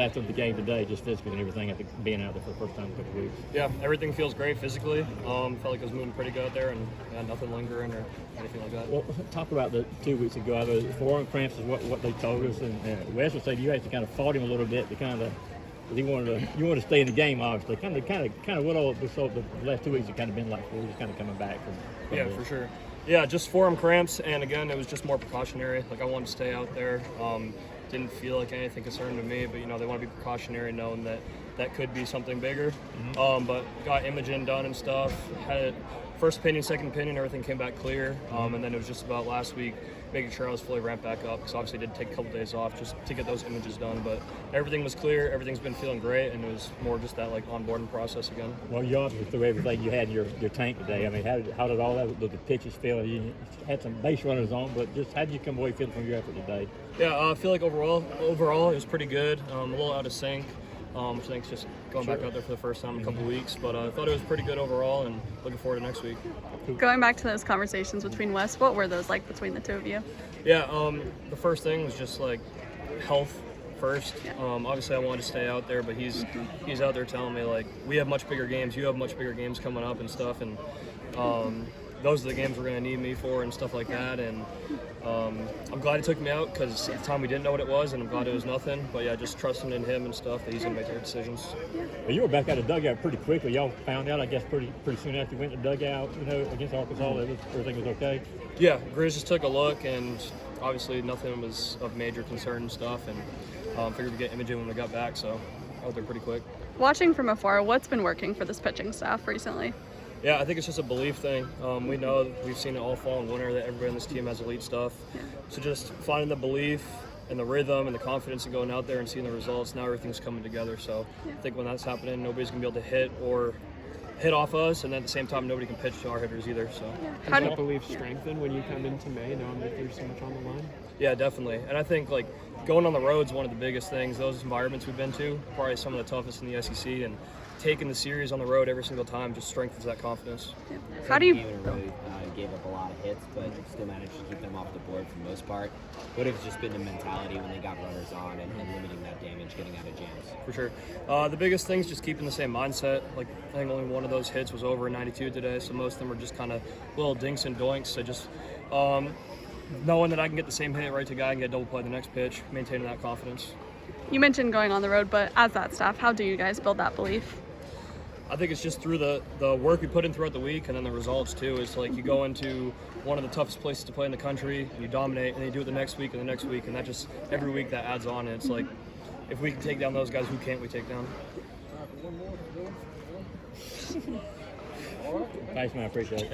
After the game today, just physically and everything, after being out there for the first time in a couple of weeks. Yeah, everything feels great physically. Felt like I was moving pretty good out there, and nothing lingering or anything like that. Well, talk about the 2 weeks ago. The forearm cramps is what they told us, and Wes would say you actually kind of fought him a little bit to kind of. You wanted to stay in the game, obviously. Kind of what all the last 2 weeks have kind of been like for you, just kind of coming back from Yeah, for sure. Yeah, just forearm cramps, and again, it was just more precautionary. Like I wanted to stay out there. Didn't feel like anything concerned to me, but they want to be precautionary, knowing that could be something bigger. But got imaging done and stuff. Had first opinion, second opinion, everything came back clear. And then it was just about last week making sure I was fully ramped back up, because obviously I did take a couple days off just to get those images done. But everything was clear, everything's been feeling great, and it was more just that onboarding process again. Well, you obviously threw everything you had in your tank today. I mean, how did all that, the pitches feel? You had some base runners on, but just how did you come away feeling from your effort today? Yeah, I feel like overall it was pretty good. A little out of sync. I think it's just going back out there for the first time in a couple weeks, but I thought it was pretty good overall, and looking forward to next week. Going back to those conversations between Wes, what were those like between the two of you? Yeah, the first thing was just health first. Obviously I wanted to stay out there, but he's out there telling me we have much bigger games, you have much bigger games coming up and stuff, and those are the games we're going to need me for and stuff like that. And I'm glad he took me out, because at the time we didn't know what it was, and I'm glad it was nothing. But yeah, just trusting in him and stuff that he's going to make the right decisions. Well, you were back out of the dugout pretty quickly. Y'all found out, I guess, pretty soon after you went to the dugout, against Arkansas, that everything was okay? Yeah, Grizz just took a look, and obviously nothing was of major concern and stuff, and figured we'd get imaging when we got back, so out there pretty quick. Watching from afar, what's been working for this pitching staff recently? Yeah, I think it's just a belief thing. We know, we've seen it all fall and winter, that everybody on this team has elite stuff. So just finding the belief and the rhythm and the confidence of going out there and seeing the results, now everything's coming together. So I think when that's happening, nobody's going to be able to hit off us, and at the same time, nobody can pitch to our hitters either. So Does that belief strengthen when you come into May, knowing that there's so much on the line? Yeah, definitely. And I think going on the road is one of the biggest things. Those environments we've been to, probably some of the toughest in the SEC, and taking the series on the road every single time just strengthens that confidence. How do you really gave up a lot of hits, but still managed to keep them off the board for the most part? What if it's just been the mentality when they got runners on and limiting that damage, getting out of jams? For sure. The biggest thing is just keeping the same mindset. I think only one of those hits was over in 92 today, so most of them were just kind of little dinks and doinks. So just knowing that I can get the same hit right to guy and get double play the next pitch, maintaining that confidence. You mentioned going on the road, but as that staff, how do you guys build that belief? I think it's just through the work we put in throughout the week, and then the results too. It's you go into one of the toughest places to play in the country, and you dominate, and then you do it the next week and the next week, and that just every week that adds on. And it's if we can take down those guys, who can't we take down? Thanks, man. I appreciate it.